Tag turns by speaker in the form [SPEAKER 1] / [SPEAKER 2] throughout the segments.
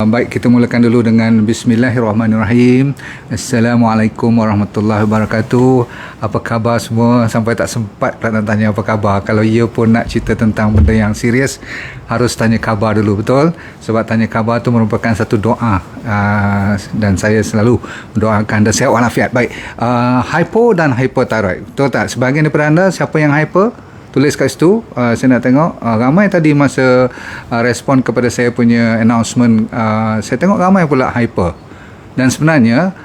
[SPEAKER 1] Baik, kita mulakan dulu dengan Bismillahirrahmanirrahim. Assalamualaikum warahmatullahi wabarakatuh. Apa khabar semua? Sampai tak sempat nak tanya apa khabar. Kalau ia pun nak cerita tentang benda yang serius, harus tanya khabar dulu, betul? Sebab tanya khabar tu merupakan satu doa, dan saya selalu mendoakan anda sihat walafiat. Baik, hypo dan hypothyroid, betul tak? Sebahagian daripada anda, siapa yang hyper? Tulis kat situ. Saya nak tengok ramai tadi masa respon kepada saya punya announcement, saya tengok ramai pula hyper. Dan sebenarnya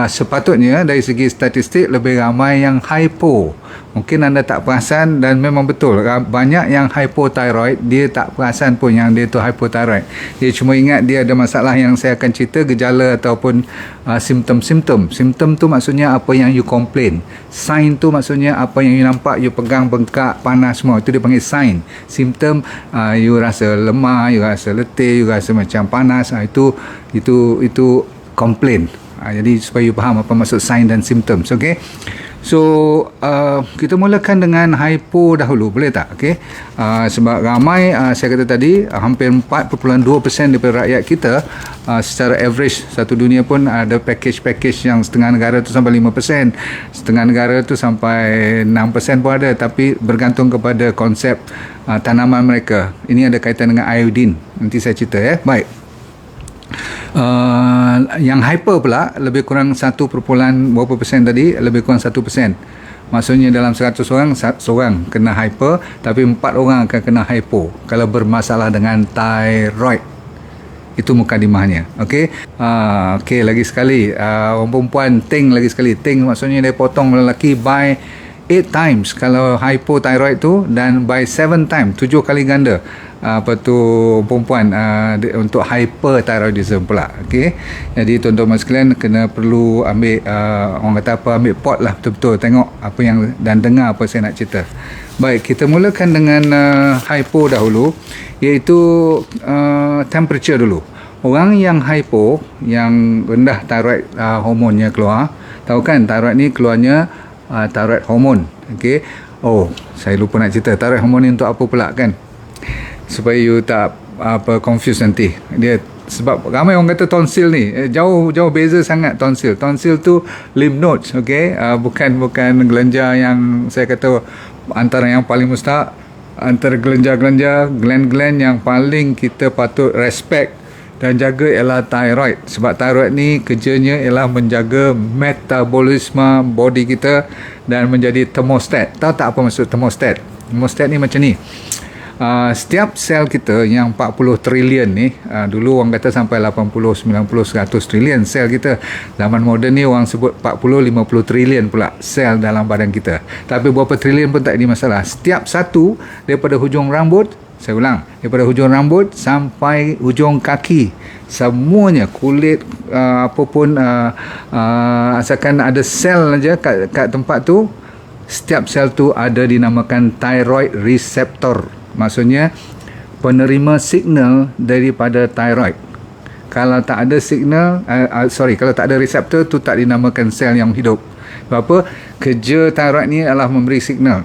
[SPEAKER 1] sepatutnya dari segi statistik lebih ramai yang hypo. Mungkin anda tak perasan, dan memang betul banyak yang hypothyroid, dia tak perasan pun yang dia tu hypothyroid. Dia cuma ingat dia ada masalah yang saya akan cerita, gejala ataupun simptom-simptom. Simptom tu maksudnya apa yang you complain. Sign tu maksudnya apa yang you nampak, you pegang, bengkak, panas semua. Itu dia panggil sign. Simptom, you rasa lemah, you rasa letih, you rasa macam panas. Itu complain. Jadi supaya you faham apa maksud sign dan symptoms. Okay. So kita mulakan dengan hypo dahulu, boleh tak? Okay. Sebab ramai, saya kata tadi, hampir 4.2% daripada rakyat kita, secara average satu dunia pun ada package yang setengah negara tu sampai 5%, setengah negara tu sampai 6% pun ada. Tapi bergantung kepada konsep tanaman mereka. Ini ada kaitan dengan iodine, nanti saya cerita ya. Baik. Yang hyper pula lebih kurang 1, berapa persen tadi, lebih kurang 1%. Maksudnya dalam 100 orang, seorang kena hyper, tapi 4 orang akan kena hypo kalau bermasalah dengan thyroid. Itu mukadimahnya. Okey. Okey, lagi sekali, orang perempuan ting lagi sekali. Ting maksudnya dia potong lelaki by 8 times kalau hypothyroid tu, dan by 7 times, 7 kali ganda perempuan untuk hyperthyroidism pula. Okey. Jadi tuan-tuan sekalian kena perlu ambil orang kata apa, ambil pot lah, betul-betul tengok apa yang dan dengar apa saya nak cerita. Baik, kita mulakan dengan hypo dahulu, iaitu temperature dulu. Orang yang hypo, yang rendah thyroid hormonnya keluar, tahu kan thyroid ni keluarnya thyroid hormon. Okey. Oh, saya lupa nak cerita thyroid hormon ni untuk apa pula kan, supaya you tak confuse nanti. Dia sebab ramai orang kata tonsil ni jauh beza sangat. Tonsil tu lymph nodes. Okey, bukan kelenjar yang saya kata antara yang paling mustahak. Antara kelenjar-kelenjar, gland yang paling kita patut respect dan jaga ialah thyroid. Sebab thyroid ni kerjanya ialah menjaga metabolisme body kita dan menjadi thermostat. Tahu tak apa maksud thermostat? Thermostat ni macam ni. Setiap sel kita yang 40 trilion ni, dulu orang kata sampai 80, 90, 100 trilion sel kita. Zaman moden ni orang sebut 40, 50 trilion pula sel dalam badan kita. Tapi berapa trilion pun tak ada masalah. Setiap satu daripada hujung rambut, saya ulang, daripada hujung rambut sampai hujung kaki, semuanya kulit, apapun, asalkan ada sel aja kat tempat tu, setiap sel tu ada dinamakan thyroid receptor. Maksudnya penerima signal daripada thyroid. Kalau tak ada signal, kalau tak ada reseptor tu, tak dinamakan sel yang hidup. Sebab apa? Kerja thyroid ni adalah memberi signal.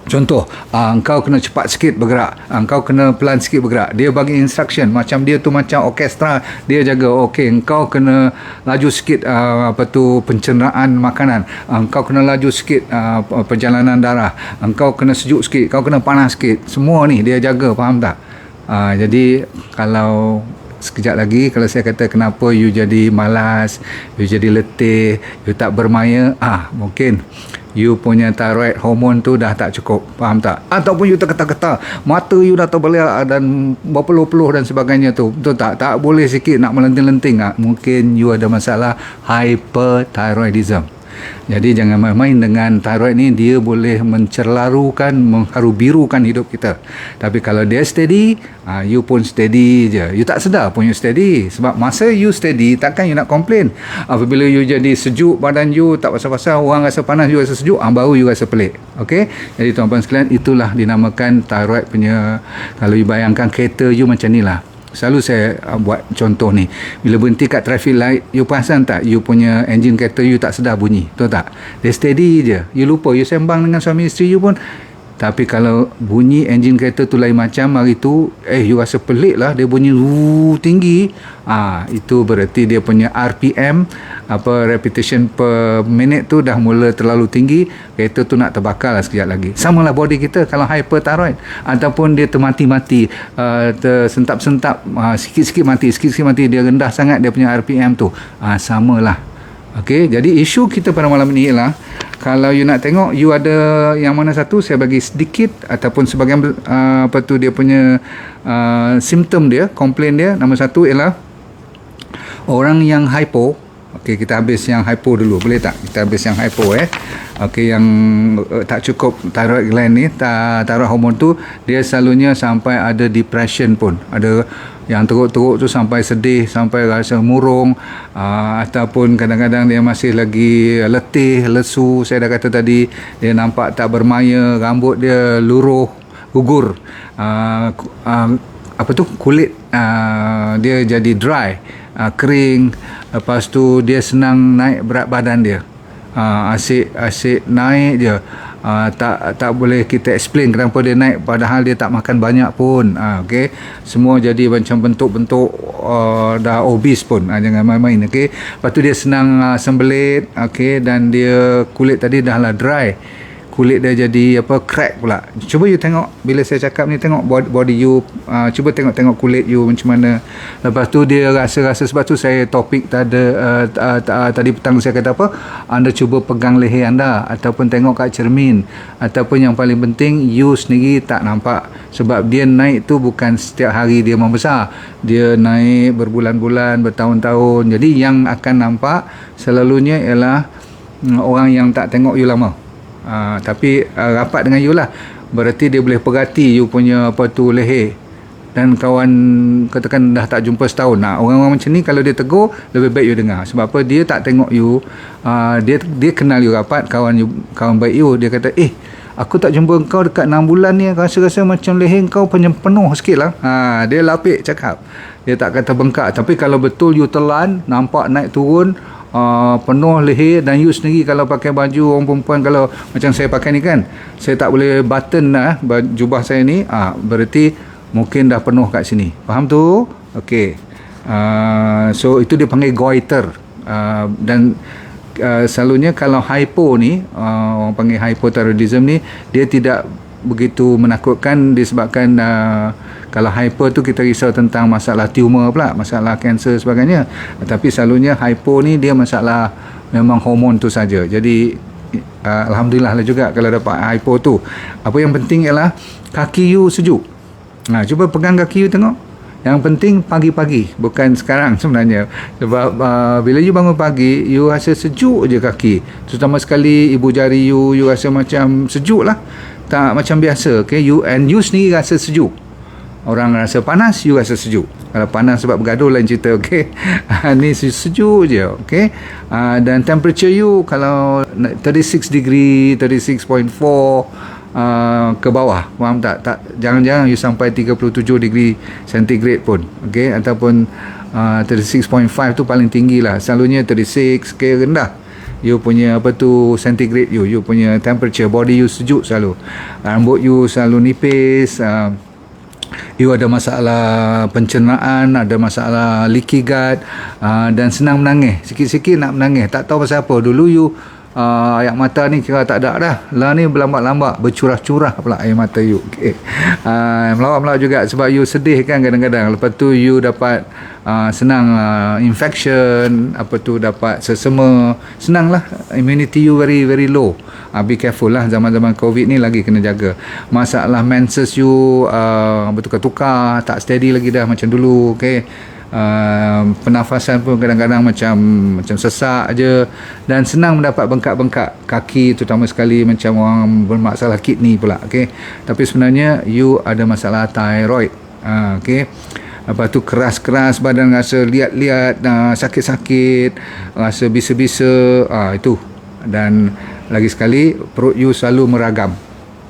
[SPEAKER 1] Contoh, engkau kena cepat sikit bergerak, engkau kena pelan sikit bergerak. Dia bagi instruction, macam dia tu macam orkestra. Dia jaga, okey, engkau kena laju sikit pencernaan makanan, engkau kena laju sikit perjalanan darah, engkau kena sejuk sikit, engkau kena panas sikit. Semua ni dia jaga, faham tak? Jadi kalau sekejap lagi kalau saya kata kenapa you jadi malas, you jadi letih, you tak bermaya, mungkin you punya thyroid hormon tu dah tak cukup, faham tak? Ataupun you terketar-ketar, mata you dah terbelah dan berpeluh-peluh dan sebagainya tu, betul tak? Tak boleh sikit nak melenting-lenting, mungkin you ada masalah hyperthyroidism. Jadi jangan main-main dengan thyroid ni. Dia boleh mencerlarukan, mengharu-birukan hidup kita. Tapi kalau dia steady, you pun steady je. You tak sedar pun you steady. Sebab masa you steady, takkan you nak komplain. Apabila you jadi sejuk badan you, tak pasal-pasal, orang rasa panas, you rasa sejuk, baru you rasa pelik. Okey? Jadi tuan-tuan sekalian, itulah dinamakan thyroid punya. Kalau you bayangkan kereta you macam ni lah. Selalu saya buat contoh ni. Bila berhenti kat traffic light, you perasan tak you punya enjin kereta you tak sedar bunyi, betul tak? Dia steady je. You lupa, you sembang dengan suami isteri you pun, Tapi kalau bunyi enjin kereta tu lain macam hari tu, you rasa pelik lah, dia bunyi tinggi. Itu berarti dia punya RPM, repetition per minute tu dah mula terlalu tinggi. Kereta tu nak terbakar lah sekejap lagi. Sama lah body kita kalau hyperthyroid ataupun dia termati-mati, tersentak-sentak, sikit-sikit mati, dia rendah sangat dia punya RPM tu. Samalah. Okey, jadi isu kita pada malam ni ialah, kalau you nak tengok you ada yang mana satu, saya bagi sedikit ataupun sebagian dia punya simptom dia, komplain dia. Nombor satu ialah orang yang hypo. Okey, kita habis yang hypo dulu, boleh tak? Kita habis yang hypo Okey, yang tak cukup thyroid gland ni, thyroid hormon tu, dia selalunya sampai ada depression pun. Ada yang teruk-teruk tu sampai sedih, sampai rasa murung, ataupun kadang-kadang dia masih lagi letih, lesu. Saya dah kata tadi, dia nampak tak bermaya, rambut dia luruh, gugur, kulit dia jadi dry, kering. Lepas tu dia senang naik berat badan dia, asyik naik je. Tak boleh kita explain kenapa dia naik, padahal dia tak makan banyak pun. Okey, semua jadi macam bentuk-bentuk dah obese pun. Jangan main-main. Okey, lepas tu dia senang sembelit. Okey, dan dia kulit tadi dah lah dry, kulit dia jadi crack pula. Cuba you tengok, bila saya cakap ni, tengok body you, cuba tengok kulit you macam mana. Lepas tu dia rasa, sebab tu saya topik tadi petang saya kata anda cuba pegang leher anda ataupun tengok kat cermin, ataupun yang paling penting you sendiri tak nampak, sebab dia naik tu bukan setiap hari dia membesar, dia naik berbulan-bulan, bertahun-tahun. Jadi yang akan nampak selalunya ialah orang yang tak tengok you lama. Tapi rapat dengan you lah, berarti dia boleh perhati you punya leher. Dan kawan katakan dah tak jumpa setahun, orang-orang macam ni kalau dia tegur, lebih baik you dengar. Sebab apa? Dia tak tengok you, dia kenal you rapat, kawan baik you. Dia kata, aku tak jumpa kau dekat 6 bulan ni, rasa-rasa macam leher kau penuh sikit lah. Dia lapik cakap, dia tak kata bengkak. Tapi kalau betul you telan, nampak naik turun, penuh leher, dan you sendiri kalau pakai baju orang perempuan, kalau macam saya pakai ni kan, saya tak boleh button jubah saya ni, berarti mungkin dah penuh kat sini. Faham tu? Okey. So itu dia panggil goiter. Dan selalunya kalau hypo ni, orang panggil hypothyroidism ni, dia tidak begitu menakutkan, disebabkan kalau hyper tu kita risau tentang masalah tumor pula, masalah kanser sebagainya. Tapi selalunya hypo ni dia masalah memang hormon tu saja. Jadi alhamdulillah lah juga kalau dapat hypo tu. Apa yang penting ialah kaki you sejuk. Cuba pegang kaki you tengok. Yang penting pagi-pagi, bukan sekarang sebenarnya. Sebab bila you bangun pagi, you rasa sejuk je kaki. Terutama sekali ibu jari you rasa macam sejuk lah. Tak macam biasa. Okay? You sendiri rasa sejuk. Orang rasa panas, you rasa sejuk. Kalau panas sebab bergaduh lain cerita. Okay? Ni sejuk je. Okay? Dan temperature you kalau 36 degree, 36.4 ke bawah, faham tak? Jangan-jangan you sampai 37 degree centigrade pun. Okay? Ataupun 36.5 tu paling tinggi lah. Selalunya 36, okay, rendah. You punya centigrade you punya temperature, body you sejuk selalu. Rambut you selalu nipis, you ada masalah pencernaan, ada masalah leaky gut, dan senang menangis, sikit-sikit nak menangis, tak tahu pasal apa. Dulu you air mata ni kira tak ada dah, lah ni berlambat-lambat bercurah-curah pula air mata you. Okay. Melawak-melawak juga sebab you sedih kan kadang-kadang. Lepas tu you dapat senang infection, dapat sesama, senang lah, immunity you very very low. Be careful lah, zaman-zaman COVID ni lagi kena jaga. Masalah menses you bertukar-tukar, tak steady lagi dah macam dulu. Okay. Pernafasan pun kadang-kadang macam sesak je, dan senang mendapat bengkak-bengkak kaki, terutama sekali macam orang bermasalah kidney pula. Okay. Tapi sebenarnya you ada masalah thyroid. Okay. Lepas tu keras-keras badan, rasa liat-liat, sakit-sakit, rasa bisa-bisa, itu. Dan lagi sekali perut you selalu meragam.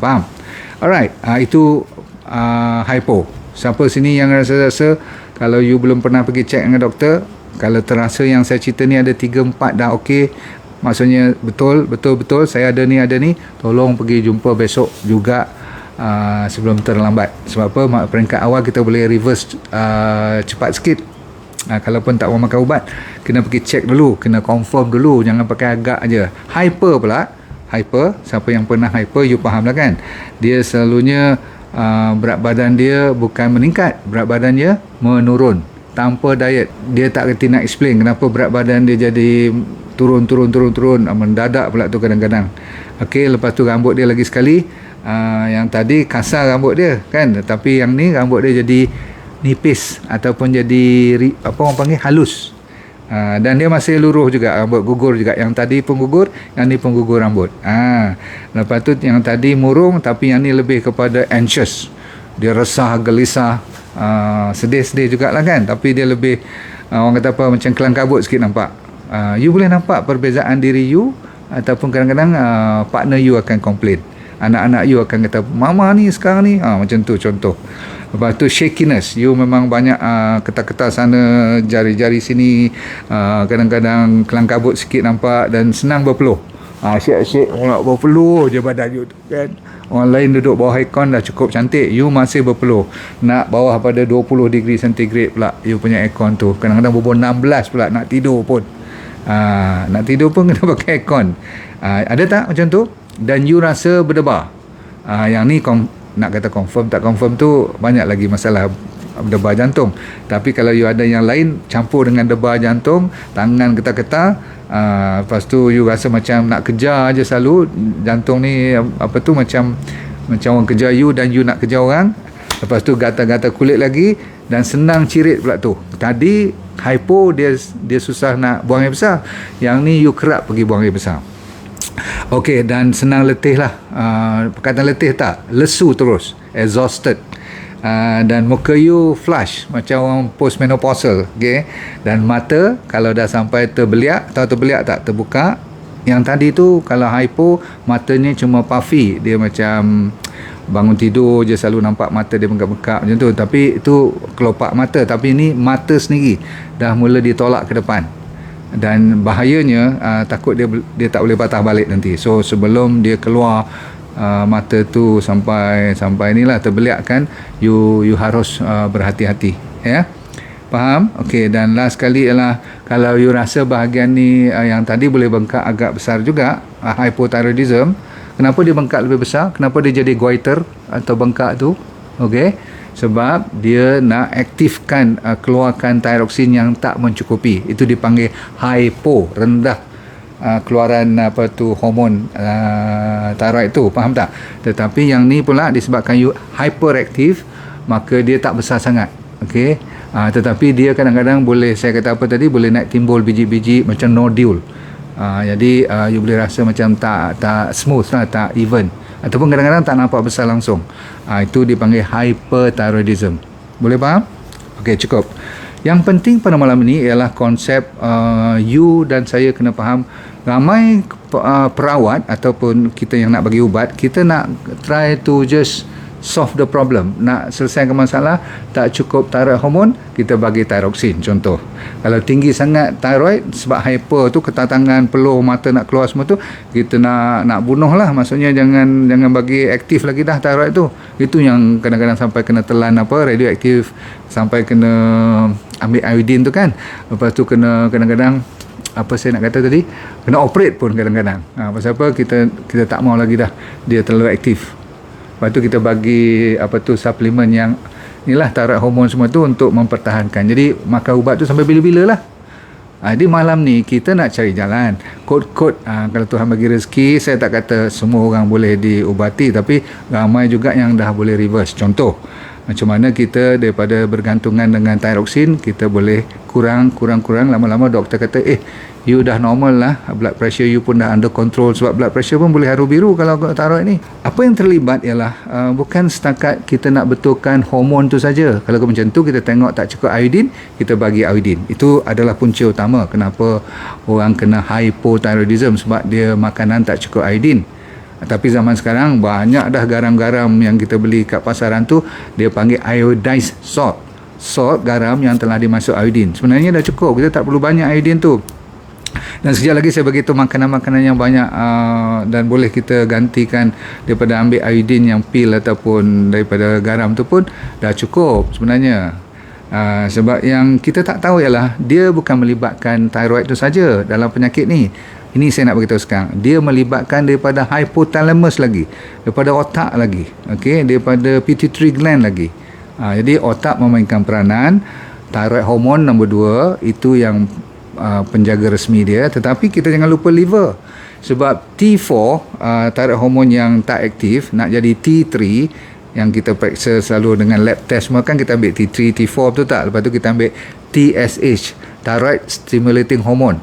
[SPEAKER 1] Faham? Alright, itu hypo. Siapa sini yang rasa-rasa, kalau you belum pernah pergi check dengan doktor, kalau terasa yang saya cerita ni ada 3-4 dah okey, maksudnya betul saya ada ni, tolong pergi jumpa besok juga, sebelum terlambat. Sebab apa? Peringkat awal kita boleh reverse cepat sikit. Kalaupun tak mau makan ubat, kena pergi check dulu, kena confirm dulu, jangan pakai agak aja. Hyper pula, siapa yang pernah hyper, you faham lah kan, dia selalunya berat badan dia bukan meningkat, berat badan dia menurun tanpa diet. Dia tak kerti nak explain kenapa berat badan dia jadi turun, mendadak pula tu kadang-kadang. Okey, lepas tu rambut dia lagi sekali, yang tadi kasar rambut dia kan, tapi yang ni rambut dia jadi nipis ataupun jadi apa orang panggil halus. Dan dia masih luruh juga, rambut gugur juga. Yang tadi pun gugur, yang ni pun gugur rambut. Lepas tu yang tadi murung, tapi yang ni lebih kepada anxious. Dia resah, gelisah, sedih-sedih jugalah kan, tapi dia lebih orang kata apa, macam kelang kabut sikit nampak. You boleh nampak perbezaan diri you, ataupun kadang-kadang partner you akan komplain, anak-anak you akan kata, mama ni sekarang ni, macam tu contoh. Lepas tu shakiness, you memang banyak ketar-ketar sana, jari-jari sini, kadang-kadang kelang kabut sikit nampak, dan senang berpeluh. Asyik-asyik nak berpeluh je badan you tu kan. Orang lain duduk bawah aircon dah cukup cantik, you masih berpeluh. Nak bawah pada 20 degree centigrade pula you punya aircon tu. Kadang-kadang berbon 16 pula nak tidur pun. Nak tidur pun kena pakai aircon. Ada tak macam tu? Dan you rasa berdebar. Yang ni nak kata confirm tak confirm tu banyak lagi masalah debar jantung. Tapi kalau you ada yang lain campur dengan debar jantung, tangan ketar-ketar, lepas tu you rasa macam nak kejar aja selalu, jantung ni apa tu macam orang kejar you dan you nak kejar orang. Lepas tu gatal-gatal kulit lagi dan senang cirit pula tu. Tadi hypo dia susah nak buang air besar, yang ni you kerap pergi buang air besar. Okey, dan senang letih lah. Perkataan letih tak, lesu terus, exhausted. Dan muka you flush macam orang postmenopausal. Okay? Dan mata kalau dah sampai terbeliak, tahu terbeliak tak, terbuka. Yang tadi tu kalau hypo, matanya cuma puffy, dia macam bangun tidur je selalu nampak mata dia bengkak-bengkak macam tu, tapi itu kelopak mata. Tapi ni mata sendiri dah mula ditolak ke depan, dan bahayanya takut dia tak boleh patah balik nanti. So sebelum dia keluar mata tu sampai inilah terbeliak kan, you harus berhati-hati, ya. Faham? Okey, dan last sekali ialah kalau you rasa bahagian ni yang tadi boleh bengkak agak besar juga, hypothyroidism. Kenapa dia bengkak lebih besar? Kenapa dia jadi goiter atau bengkak tu? Okey, sebab dia nak aktifkan keluarkan thyroxin yang tak mencukupi. Itu dipanggil hypo, rendah keluaran hormon thyroid tu, faham tak? Tetapi yang ni pula disebabkan you hyperaktif, maka dia tak besar sangat. Okey, tetapi dia kadang-kadang boleh, saya kata apa tadi, boleh naik timbul biji-biji macam nodule. Jadi you boleh rasa macam tak smooth lah, tak even, ataupun kadang-kadang tak nampak besar langsung. Itu dipanggil hyperthyroidism. Boleh faham? Okey, cukup. Yang penting pada malam ini ialah konsep you dan saya kena faham. Ramai perawat ataupun kita yang nak bagi ubat, kita nak try to just solve the problem, nak selesaikan masalah. Tak cukup thyroid hormon, kita bagi thyroxin contoh. Kalau tinggi sangat thyroid, sebab hyper tu, ketar tangan, peluh, mata nak keluar semua tu, kita nak bunuh lah. Maksudnya jangan bagi aktif lagi dah thyroid tu. Itu yang kadang-kadang sampai kena telan radioaktif, sampai kena ambil iodine tu kan. Lepas tu kena kadang-kadang saya nak kata tadi, kena operate pun kadang-kadang. Pasal apa, kita tak mau lagi dah dia terlalu aktif. Lepas tu kita bagi suplemen yang inilah thyroid hormon semua tu untuk mempertahankan. Jadi makan ubat tu sampai bila-bila lah. Jadi malam ni kita nak cari jalan. Kod-kod, kalau Tuhan bagi rezeki, saya tak kata semua orang boleh diubati, tapi ramai juga yang dah boleh reverse. Contoh, macam mana kita daripada bergantungan dengan thyroxin, kita boleh kurang, lama-lama doktor kata, you dah normal lah, blood pressure you pun dah under control. Sebab blood pressure pun boleh haru biru kalau thyroid ni. Apa yang terlibat ialah bukan setakat kita nak betulkan hormon tu saja. Kalau macam tu kita tengok tak cukup iodine, kita bagi iodine. Itu adalah punca utama kenapa orang kena hypothyroidism, sebab dia makanan tak cukup iodine. Tapi zaman sekarang banyak dah garam-garam yang kita beli kat pasaran tu, dia panggil iodized salt. Salt, garam yang telah dimasuk iodine. Sebenarnya dah cukup, kita tak perlu banyak iodine tu. Dan sekejap lagi saya beritahu makanan-makanan yang banyak dan boleh kita gantikan daripada ambil iodine yang pil ataupun daripada garam tu pun dah cukup sebenarnya. Sebab yang kita tak tahu ialah dia bukan melibatkan thyroid tu saja dalam penyakit ni. Ini saya nak beritahu sekarang. Dia melibatkan daripada hypothalamus lagi, daripada otak lagi, okey, daripada pituitary gland lagi. Jadi otak memainkan peranan. Thyroid hormon nombor 2 itu yang penjaga resmi dia, tetapi kita jangan lupa liver. Sebab T4 thyroid hormon yang tak aktif nak jadi T3 yang kita periksa selalu dengan lab test semua kan, kita ambil T3, T4 betul tak? Lepas tu kita ambil TSH, thyroid stimulating hormone.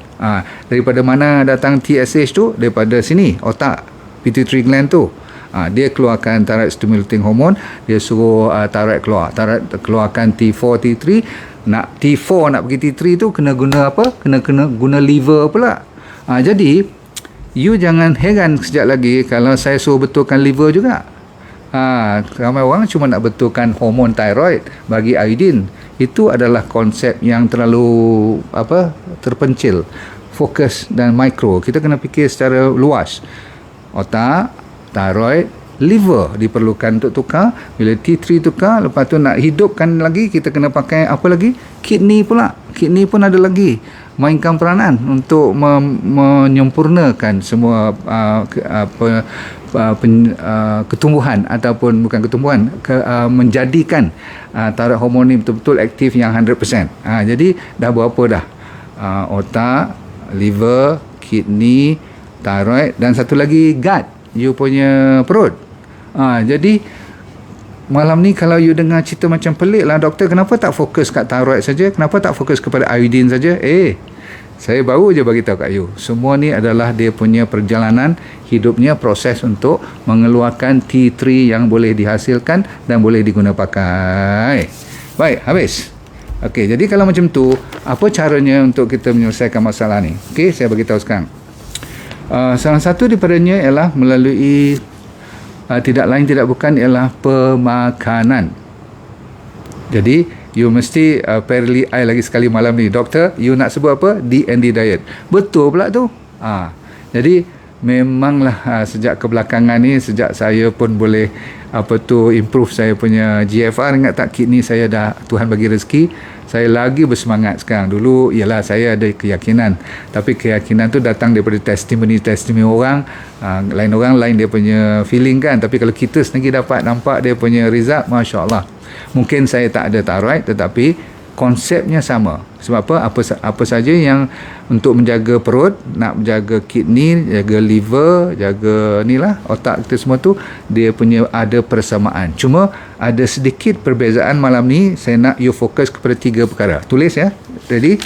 [SPEAKER 1] Daripada mana datang TSH tu? Daripada sini, otak, pituitary gland tu. Dia keluarkan thyroid stimulating hormone, dia suruh thyroid keluar. Thyroid keluarkan T4, T3. Nak T4 nak pergi T3 tu kena guna apa? Kena guna liver pula. Jadi you jangan heran sekejap lagi kalau saya suruh betulkan liver juga. Ramai orang cuma nak betulkan hormon thyroid bagi iodine. Itu adalah konsep yang terlalu terpencil, fokus dan mikro. Kita kena fikir secara luas. Otak, thyroid, liver diperlukan untuk tukar. Bila T3 tukar, lepas tu nak hidupkan lagi, kita kena pakai apa lagi? Kidney pula. Kidney pun ada lagi mainkan peranan untuk menyempurnakan semua ketumbuhan ataupun bukan ketumbuhan, menjadikan thyroid hormon ni betul-betul aktif yang 100%. Jadi dah berapa dah? Otak, liver, kidney, thyroid dan satu lagi gut, you punya perut. Jadi malam ni kalau you dengar cerita macam pelik lah, doktor kenapa tak fokus kat thyroid saja, kenapa tak fokus kepada iodine saja? Saya baru je bagi tahu kat you, semua ni adalah dia punya perjalanan hidupnya, proses untuk mengeluarkan T3 yang boleh dihasilkan dan boleh diguna pakai. Baik, habis. Okey, jadi kalau macam tu, apa caranya untuk kita menyelesaikan masalah ni? Okey, saya bagi tahu sekarang. Salah satu daripadanya ialah melalui tidak lain tidak bukan ialah pemakanan. Jadi you mesti parallel I lagi sekali malam ni, doktor, you nak sebut apa? D&D diet. Betul pula tu. Jadi memanglah sejak kebelakangan ni, sejak saya pun boleh improve saya punya GFR, ingat tak, kidney saya dah Tuhan bagi rezeki, saya lagi bersemangat sekarang. Dulu ialah saya ada keyakinan, tapi keyakinan tu datang daripada testimoni orang, lain orang lain dia punya feeling kan, tapi kalau kita sendiri dapat nampak dia punya result, Masya Allah. Mungkin saya tak ada thyroid, tetapi konsepnya sama. Sebab apa saja yang untuk menjaga perut, nak menjaga kidney, jaga liver, jaga otak kita semua tu, dia punya ada persamaan. Cuma ada sedikit perbezaan malam ni. Saya nak you fokus kepada 3 perkara. Tulis ya. Jadi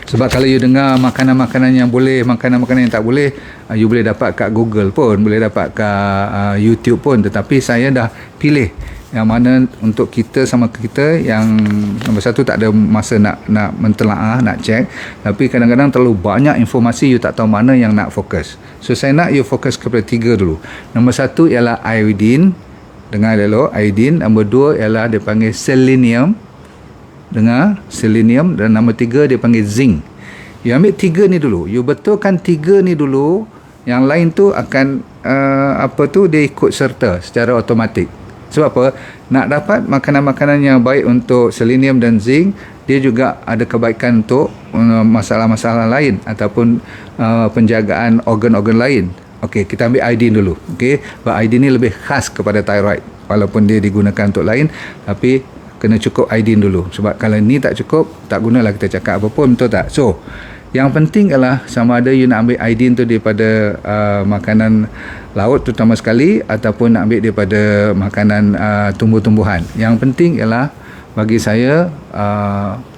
[SPEAKER 1] sebab kalau you dengar makanan-makanan yang boleh, makanan-makanan yang tak boleh, you boleh dapat kat Google pun, boleh dapat kat YouTube pun. Tetapi saya dah pilih yang mana untuk kita sama kita, yang nombor 1 tak ada masa nak mentelaah, nak cek, tapi kadang-kadang terlalu banyak informasi, you tak tahu mana yang nak fokus. So saya nak you fokus kepada 3 dulu. Nombor 1 ialah iodine, dengar dulu, iodine. Nombor 2 ialah dia panggil selenium, dengar, selenium. Dan nombor 3 dia panggil zinc. You ambil 3 ni dulu, you betulkan 3 ni dulu, yang lain tu akan dia ikut serta secara automatik. Sebab apa? Nak dapat makanan-makanan yang baik untuk selenium dan zinc, dia juga ada kebaikan untuk masalah-masalah lain ataupun penjagaan organ-organ lain. Okey, kita ambil iodine dulu. Okey, sebab iodine ni lebih khas kepada thyroid. Walaupun dia digunakan untuk lain, tapi kena cukup iodine dulu. Sebab kalau ni tak cukup, tak gunalah kita cakap apa pun, betul tak? So, yang penting adalah sama ada you nak ambil iodine tu daripada makanan laut terutama sekali, ataupun nak ambil daripada makanan tumbuh-tumbuhan. Yang penting ialah bagi saya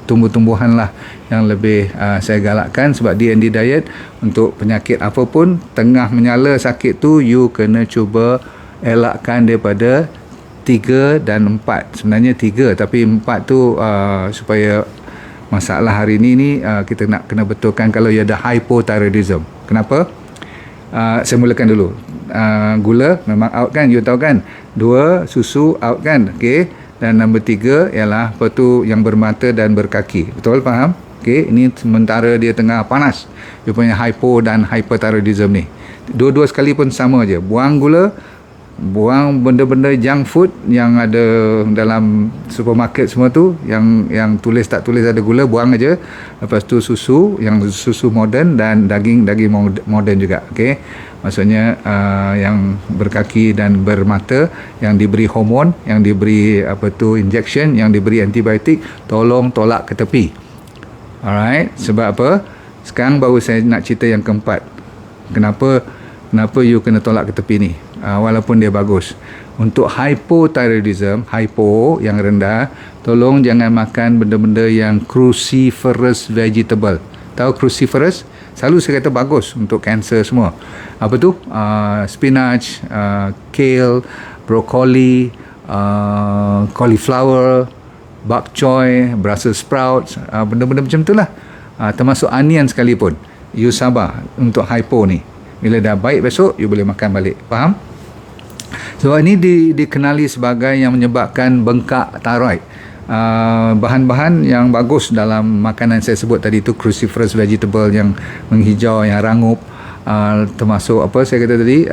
[SPEAKER 1] tumbuh-tumbuhan lah yang lebih saya galakkan. Sebab D&D diet untuk penyakit apapun, tengah menyala sakit tu, you kena cuba elakkan daripada 3 dan 4. Sebenarnya 3, tapi 4 tu supaya masalah hari ni kita nak kena betulkan kalau ia ada hypothyroidism. Kenapa? Saya mulakan dulu. Gula memang out kan, you tahu kan. 2, susu out kan. Okey. Dan nombor 3 ialah yang bermata dan berkaki. Betul, faham? Okey, ini sementara dia tengah panas. Dia punya hypo dan hyperthyroidism ni. Dua-dua sekali pun sama je. Buang gula, buang benda-benda junk food yang ada dalam supermarket semua tu, yang tulis tak tulis ada gula, buang aja. Lepas tu susu, yang susu moden, dan daging moden juga. Okey, maksudnya yang berkaki dan bermata, yang diberi hormon, yang diberi injection, yang diberi antibiotik, tolong tolak ke tepi. Alright, sebab apa? Sekarang baru saya nak cerita yang keempat. Kenapa you kena tolak ke tepi ni? Walaupun dia bagus. Untuk hypothyroidism, hypo yang rendah, tolong jangan makan benda-benda yang cruciferous vegetable. Tahu cruciferous? Selalu saya kata bagus untuk kanser semua. Apa tu? Spinach, kale, broccoli, cauliflower, bok choy, Brussels sprouts, benda-benda macam tu lah. Termasuk onion sekalipun. You sabar untuk hypo ni. Bila dah baik besok, you boleh makan balik. Faham? So ini dikenali sebagai yang menyebabkan bengkak thyroid. Bahan-bahan yang bagus dalam makanan saya sebut tadi tu, cruciferous vegetable yang menghijau, yang rangup, termasuk saya kata tadi,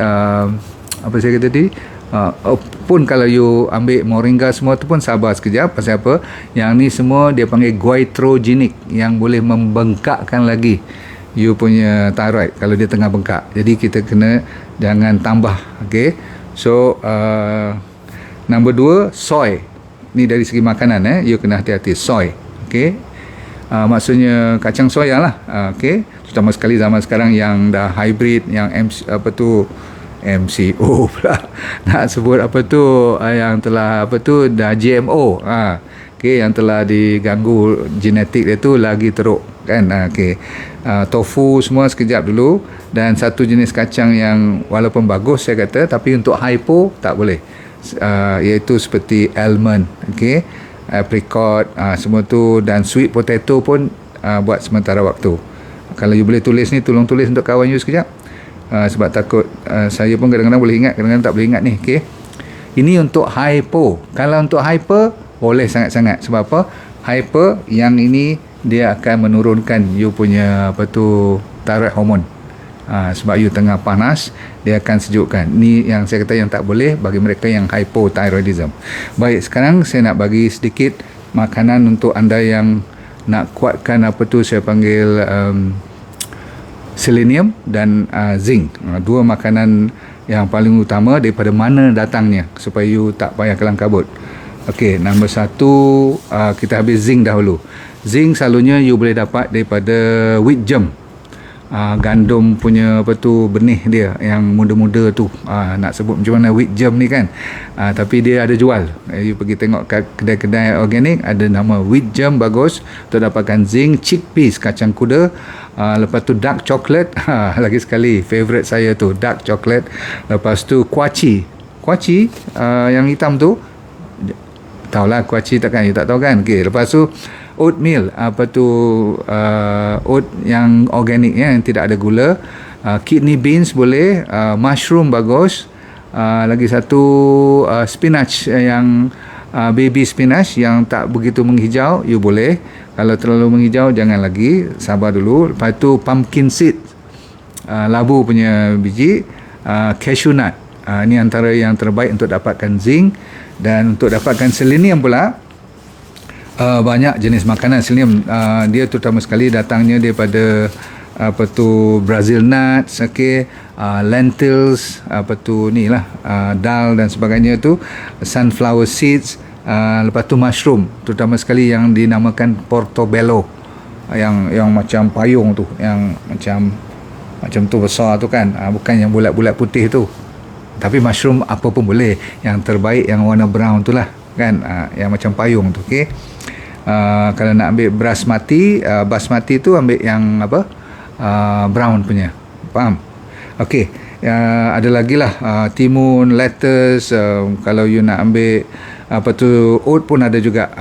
[SPEAKER 1] pun kalau you ambil moringa semua tu pun sabar sekejap. Pasal apa? Yang ni semua dia panggil goitrogenik, yang boleh membengkakkan lagi you punya thyroid kalau dia tengah bengkak. Jadi kita kena jangan tambah. Okay, so number 2, soy. Ni dari segi makanan, you kena hati-hati. Soy, okay, maksudnya kacang soya lah. Okay, terutama sekali zaman sekarang yang dah hybrid, yang MCO pula nak sebut yang telah dah GMO, okey, yang telah diganggu genetik dia tu lagi teruk kan. Okey, tofu semua sekejap dulu. Dan satu jenis kacang yang walaupun bagus saya kata, tapi untuk hypo tak boleh, iaitu seperti almond, okey, apricot, semua tu, dan sweet potato pun buat sementara waktu. Kalau you boleh tulis ni, tolong tulis untuk kawan you sekejap. Sebab takut saya pun kadang-kadang boleh ingat, kadang-kadang tak boleh ingat ni. Okay, ini untuk hypo. Kalau untuk hyper, boleh sangat-sangat. Sebab apa? Hyper yang ini dia akan menurunkan you punya thyroid hormone. Sebab you tengah panas, dia akan sejukkan. Ni yang saya kata yang tak boleh bagi mereka yang hypothyroidism. Baik, sekarang saya nak bagi sedikit makanan untuk anda yang nak kuatkan saya panggil selenium dan zinc. Dua makanan yang paling utama daripada mana datangnya, supaya you tak payah kelang kabut. Okey, nombor 1, kita habis zinc dahulu. Zinc selalunya you boleh dapat daripada wheat germ. Gandum punya benih dia yang muda-muda tu, nak sebut macam mana wheat germ ni kan, tapi dia ada jual. You pergi tengok kat kedai-kedai organik, ada nama wheat germ, bagus untuk dapatkan zinc. Chickpeas, kacang kuda, lepas tu dark chocolate, lagi sekali favourite saya tu dark chocolate. Lepas tu kuaci, yang hitam tu, tahulah kuaci takkan you tak tahu kan. Okey, lepas tu oatmeal, oat yang organik yang tidak ada gula. Kidney beans boleh, mushroom bagus. Lagi satu spinach, yang baby spinach yang tak begitu menghijau, you boleh. Kalau terlalu menghijau jangan lagi, sabar dulu. Lepas tu pumpkin seed, labu punya biji. Cashew nut, ini antara yang terbaik untuk dapatkan zinc. Dan untuk dapatkan selenium pula, banyak jenis makanan selenium. Dia terutama sekali datangnya daripada Brazil nuts, lentils, dal dan sebagainya tu, sunflower seeds, lepas tu mushroom, terutama sekali yang dinamakan portobello, yang macam payung tu, yang macam tu besar tu kan, bukan yang bulat-bulat putih tu. Tapi mushroom apa pun boleh, yang terbaik yang warna brown tu lah kan, yang macam payung tu. Okey, kalau nak ambil basmati tu ambil yang brown punya, faham? Okey, ada lagi lah, timun, lettuce. Kalau you nak ambil oat pun ada juga,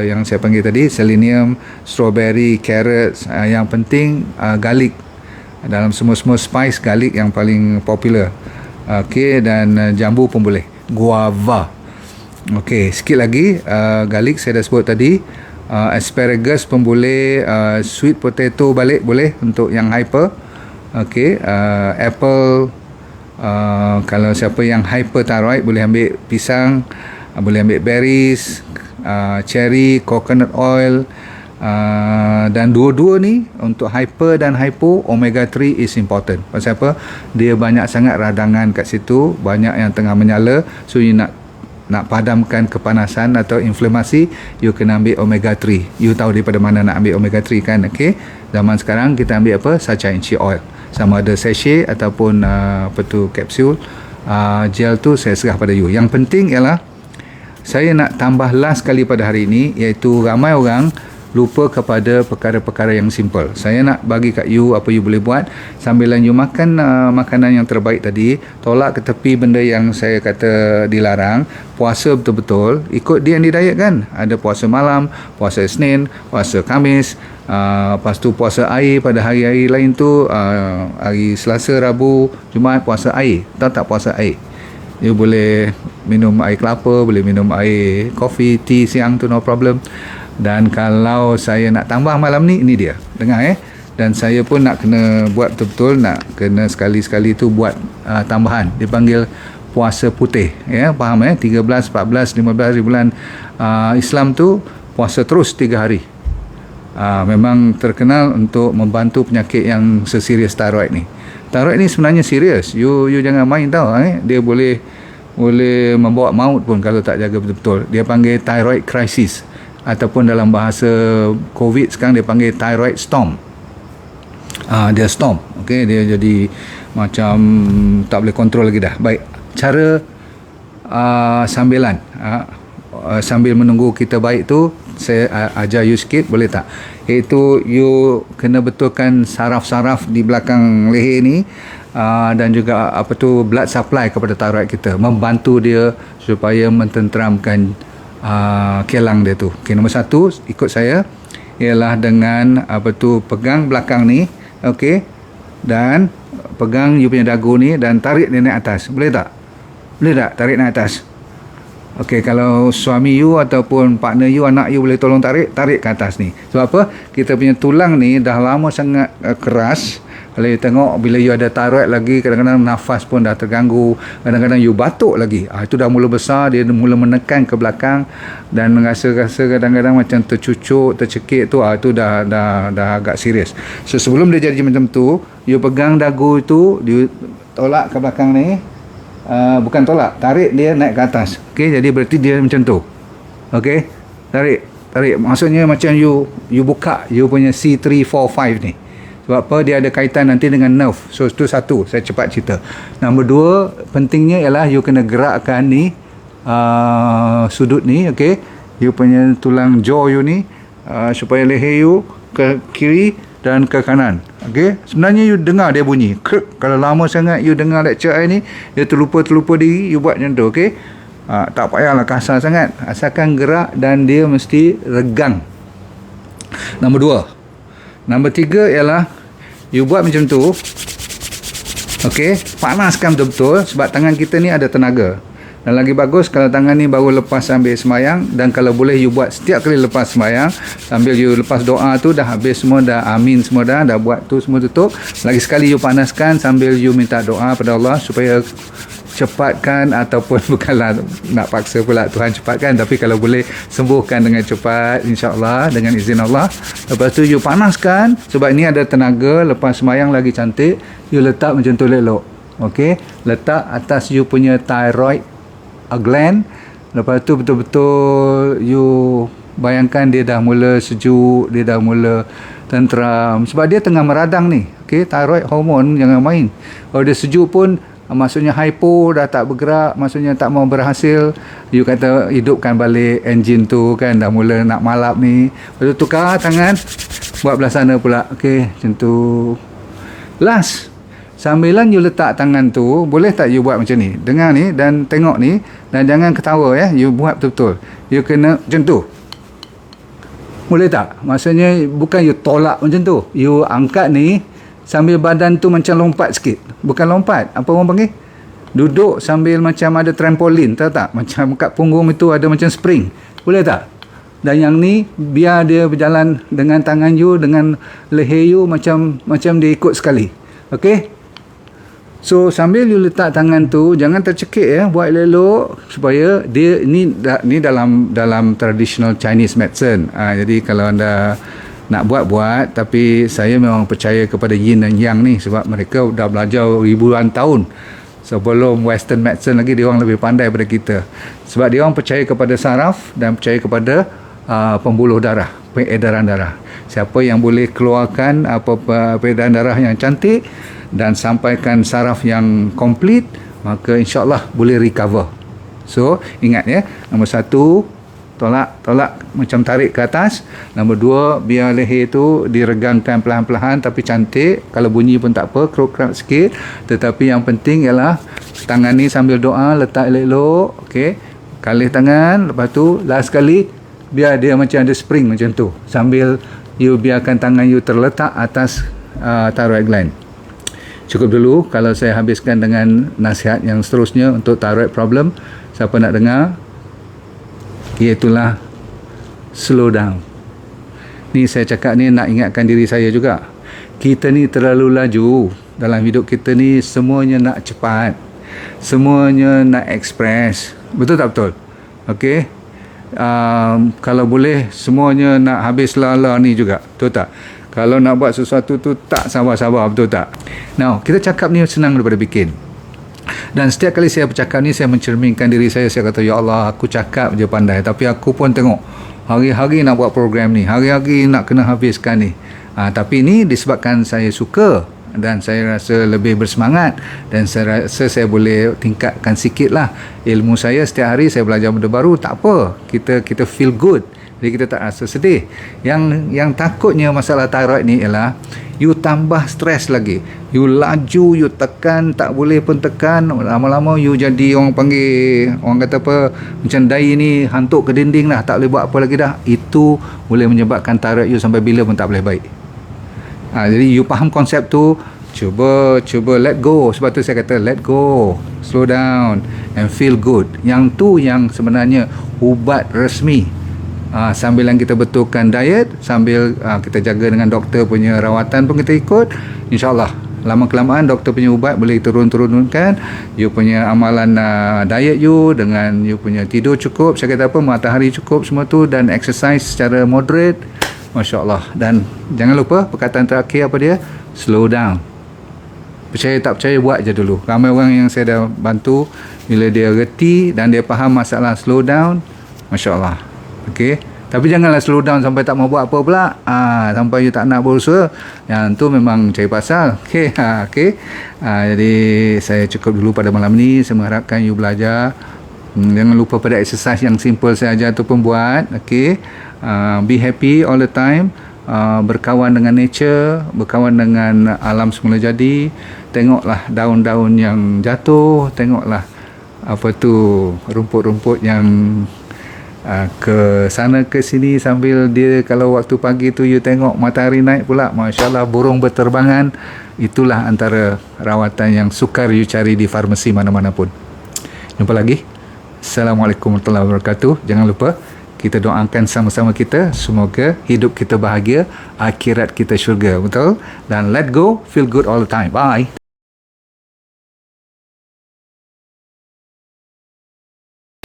[SPEAKER 1] yang saya panggil tadi, selenium, strawberry, carrots. Yang penting garlic. Dalam semua spice, garlic yang paling popular. Okey, dan jambu pun boleh, guava. Okey, sikit lagi, garlic saya dah sebut tadi. Asparagus pun boleh, sweet potato balik boleh untuk yang hyper. Okey, apple, kalau siapa yang hyperthyroid boleh ambil pisang, boleh ambil berries, cherry, coconut oil, dan dua-dua ni untuk hyper dan hypo, omega 3 is important. Pasal apa? Dia banyak sangat radangan kat situ, banyak yang tengah menyala, so you nak padamkan kepanasan atau inflamasi, you kena ambil omega 3. You tahu daripada mana nak ambil omega 3 kan? Okey, zaman sekarang kita ambil apa? Sacha inchi oil, sama ada sachet ataupun kapsul, gel tu saya serah pada you. Yang penting ialah saya nak tambah last kali pada hari ini, iaitu ramai orang lupa kepada perkara-perkara yang simple. Saya nak bagi kat you apa you boleh buat sambilan you makan makanan yang terbaik tadi. Tolak ke tepi benda yang saya kata dilarang. Puasa betul-betul ikut dia yang diet kan. Ada puasa malam, puasa Isnin, puasa Khamis, lepas tu puasa air pada hari-hari lain tu, hari Selasa, Rabu, Jumaat puasa air. Tahu tak puasa air? You boleh minum air kelapa, boleh minum air kopi, tea siang tu no problem. Dan kalau saya nak tambah malam ni, ini dia, dengar dan saya pun nak kena buat betul-betul, nak kena sekali-sekali tu buat tambahan, dipanggil puasa putih, faham 13, 14, 15 di bulan Islam tu puasa terus 3 hari. Memang terkenal untuk membantu penyakit yang seserius thyroid ni. Thyroid ni sebenarnya serius, you jangan main tau, dia boleh membawa maut pun kalau tak jaga betul-betul. Dia panggil thyroid crisis, ataupun dalam bahasa COVID sekarang dia panggil thyroid storm. Dia storm, okey, dia jadi macam tak boleh kontrol lagi dah. Baik, cara sambilan sambil menunggu kita baik tu, saya ajar you sikit boleh tak? Iaitu you kena betulkan saraf-saraf di belakang leher ni, dan juga blood supply kepada thyroid kita, membantu dia supaya mententeramkan kelang dia tu. Okey, nombor 1 ikut saya ialah dengan pegang belakang ni, okey, dan pegang you punya dagu ni dan tarik dia naik atas. Boleh tak? Boleh tak tarik naik atas? Okey, kalau suami you ataupun partner you, anak you boleh tolong tarik ke atas ni. Sebab apa? Kita punya tulang ni dah lama sangat keras. Kalau you tengok, bila you ada thyroid lagi, kadang-kadang nafas pun dah terganggu, kadang-kadang you batuk lagi, itu dah mula besar, dia mula menekan ke belakang dan rasa-rasa kadang-kadang macam tercucuk, tercekik tu, itu dah agak serius. So sebelum dia jadi macam tu, you pegang dagu itu, you tolak ke belakang ni, bukan tolak, tarik dia naik ke atas. Okey, jadi berarti dia macam tu. Okey, tarik, maksudnya macam you buka you punya C3, 4, 5 ni. Sebab apa? Dia ada kaitan nanti dengan nerve. So itu satu, saya cepat cerita. Nombor 2, pentingnya ialah you kena gerakkan ni sudut ni, okey, you punya tulang jaw you ni, supaya leher you ke kiri dan ke kanan. Okey, sebenarnya you dengar dia bunyi krek. Kalau lama sangat you dengar lecture I ni, dia terlupa diri, you buat macam tu. Okey, tak payahlah kasar sangat, asalkan gerak dan dia mesti regang. Nombor 3 ialah you buat macam tu. Okey, panaskan betul-betul sebab tangan kita ni ada tenaga. Dan lagi bagus kalau tangan ni baru lepas ambil sembahyang, dan kalau boleh you buat setiap kali lepas sembahyang, sambil you lepas doa tu dah habis semua, dah amin semua, dah buat tu semua tutup, lagi sekali you panaskan sambil you minta doa pada Allah supaya cepatkan, ataupun bukanlah nak paksa pula Tuhan cepatkan, tapi kalau boleh sembuhkan dengan cepat insya-Allah dengan izin Allah. Lepas tu you panaskan sebab ini ada tenaga, lepas sembahyang lagi cantik, you letak macam tu elok. Okey, letak atas you punya thyroid gland. Lepas tu betul-betul you bayangkan dia dah mula sejuk, dia dah mula tenteram sebab dia tengah meradang ni. Okey, thyroid hormon jangan main. Kalau dia sejuk pun maksudnya hypo, dah tak bergerak, maksudnya tak mau berhasil. You kata hidupkan balik enjin tu kan, dah mula nak malap ni. Lepas tu tukar tangan, buat belah sana pula. Okey, macam tu. Last, sambilan you letak tangan tu, boleh tak you buat macam ni? Dengar ni dan tengok ni, dan jangan ketawa you buat betul-betul. You kena macam tu. Boleh tak? Maksudnya bukan you tolak macam tu. You angkat ni sambil badan tu macam lompat sikit. Bukan lompat, apa orang panggil? Duduk sambil macam ada trampolin, tahu tak? Macam kat punggung itu ada macam spring. Boleh tak? Dan yang ni biar dia berjalan dengan tangan you, dengan leher you macam dia ikut sekali. Okey? So sambil you letak tangan tu, jangan tercekik ya, buat elok supaya dia ni dalam traditional Chinese medicine. Jadi kalau anda nak buat, tapi saya memang percaya kepada yin dan yang ni sebab mereka dah belajar ribuan tahun sebelum western medicine lagi. Dia orang lebih pandai daripada kita sebab dia orang percaya kepada saraf dan percaya kepada pembuluh darah, peredaran darah. Siapa yang boleh keluarkan peredaran darah yang cantik dan sampaikan saraf yang komplit, maka insyaAllah boleh recover. So ingat ya, nombor 1, tolak macam tarik ke atas. Nombor 2, biar leher tu diregangkan perlahan-perlahan tapi cantik. Kalau bunyi pun tak apa, keruk-keruk sikit. Tetapi yang penting ialah tangan ni sambil doa, letak elok-elok. Okey, kalih tangan. Lepas tu last sekali, biar dia macam ada spring macam tu, sambil you biarkan tangan you terletak atas thyroid gland. Cukup dulu kalau saya habiskan dengan nasihat yang seterusnya untuk thyroid problem. Siapa nak dengar? Iaitulah slow down. Ni saya cakap ni nak ingatkan diri saya juga. Kita ni terlalu laju dalam hidup kita ni, semuanya nak cepat, semuanya nak express. Betul tak betul? Okey. Kalau boleh semuanya nak habis lala ni juga. Betul tak? Kalau nak buat sesuatu tu tak sabar-sabar. Betul tak? Now, kita cakap ni senang daripada bikin. Dan setiap kali saya bercakap ni, saya mencerminkan diri saya. Saya kata, ya Allah, aku cakap je pandai, tapi aku pun tengok hari-hari nak buat program ni, hari-hari nak kena habiskan ni. Tapi ni disebabkan saya suka dan saya rasa lebih bersemangat, dan saya rasa saya boleh tingkatkan sikit lah ilmu saya. Setiap hari saya belajar benda baru. Tak apa, kita feel good, jadi kita tak rasa sedih. Yang takutnya masalah thyroid ni ialah you tambah stres lagi. You laju, you tekan, tak boleh pun tekan. Lama-lama you jadi orang panggil, orang kata apa, macam dai ni hantuk ke dinding lah, tak boleh buat apa lagi dah. Itu boleh menyebabkan thyroid you sampai bila pun tak boleh baik. Jadi you faham konsep tu, cuba let go. Sebab tu saya kata let go, slow down and feel good. Yang tu yang sebenarnya ubat resmi. Sambil kita betulkan diet, sambil kita jaga dengan doktor punya rawatan pun kita ikut, insyaAllah lama-kelamaan doktor punya ubat boleh turun-turunkan. You punya amalan diet you, dengan you punya tidur cukup, saya kata apa, matahari cukup, semua tu, dan exercise secara moderate, masya-Allah. Dan jangan lupa perkataan terakhir apa dia? Slow down. Percaya tak percaya, buat je dulu. Ramai orang yang saya dah bantu, bila dia reti dan dia faham masalah slow down, masya-Allah. Okey, tapi janganlah slow down sampai tak mau buat apa pula. Sampai you tak nak berusaha. Yang tu memang cari pasal. Okey, okey. Jadi saya cukup dulu pada malam ni. Saya mengharapkan you belajar. Jangan lupa pada exercise yang simple saya ajar tu pun buat. Okey. Be happy all the time. Berkawan dengan nature, berkawan dengan alam semula jadi. Tengoklah daun-daun yang jatuh, tengoklah apa tu, rumput-rumput yang ke sana ke sini, sambil dia, kalau waktu pagi tu you tengok matahari naik pula, masya-Allah, burung berterbangan. Itulah antara rawatan yang sukar you cari di farmasi mana-mana pun. Jumpa lagi. Assalamualaikum warahmatullahi wabarakatuh. Jangan lupa kita doakan sama-sama kita, semoga hidup kita bahagia, akhirat kita syurga. Betul? Dan let go, feel good all the time. Bye.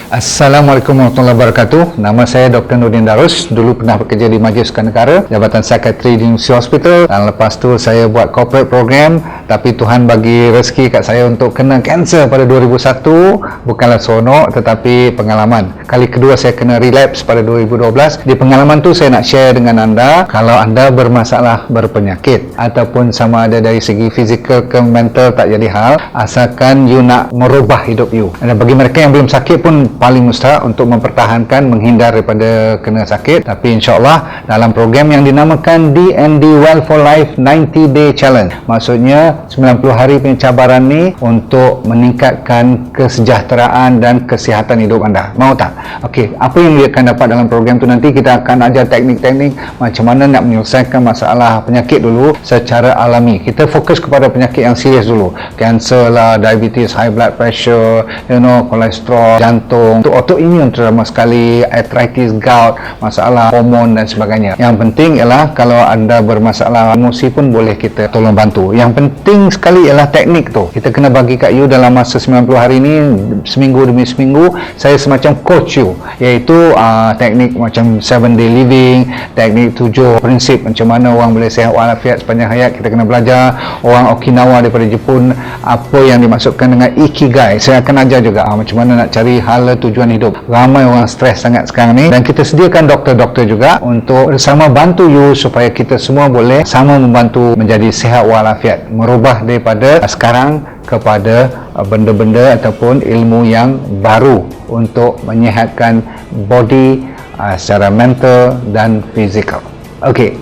[SPEAKER 1] Assalamualaikum warahmatullahi wabarakatuh. Nama saya Dr. Nurdin Darus. Dulu pernah bekerja di Majlis Sukan Negara, Jabatan Psikiatri di University Hospital, dan lepas tu saya buat corporate program. Tapi Tuhan bagi rezeki kat saya untuk kena kanser pada 2001. Bukanlah seronok, tetapi pengalaman. Kali kedua saya kena relapse pada 2012. Di pengalaman tu saya nak share dengan anda, kalau anda bermasalah berpenyakit ataupun sama ada dari segi fizikal ke mental, tak jadi hal, asalkan you nak merubah hidup you. Dan bagi mereka yang belum sakit pun paling mustahak untuk mempertahankan, menghindar daripada kena sakit. Tapi insyaAllah dalam program yang dinamakan DND Well for Life 90 Day Challenge, maksudnya 90 hari punya cabaran ni untuk meningkatkan kesejahteraan dan kesihatan hidup anda. Mau tak? Okey, apa yang dia akan dapat dalam program tu, nanti kita akan ajar teknik-teknik macam mana nak menyelesaikan masalah penyakit dulu secara alami. Kita fokus kepada penyakit yang serius dulu, kanser lah, diabetes, high blood pressure, kolesterol, jantung, jantung, untuk autoimmune terutama sekali, arthritis, gout, masalah hormon dan sebagainya. Yang penting ialah kalau anda bermasalah emosi pun boleh kita tolong bantu. Yang penting sekali ialah teknik tu. Kita kena bagi kat you dalam masa 90 hari ni, seminggu demi seminggu, saya semacam coach you, iaitu teknik macam 7 day living, teknik 7 prinsip macam mana orang boleh sihat walafiat sepanjang hayat. Kita kena belajar. Orang Okinawa daripada Jepun, apa yang dimaksudkan dengan ikigai, saya akan ajar juga macam mana nak cari hala tujuan hidup. Ramai orang stres sangat sekarang ni, dan kita sediakan doktor-doktor juga untuk bersama bantu you supaya kita semua boleh sama membantu menjadi sihat walafiat, merubah daripada sekarang kepada benda-benda ataupun ilmu yang baru untuk menyihatkan body secara mental dan fizikal. Okey,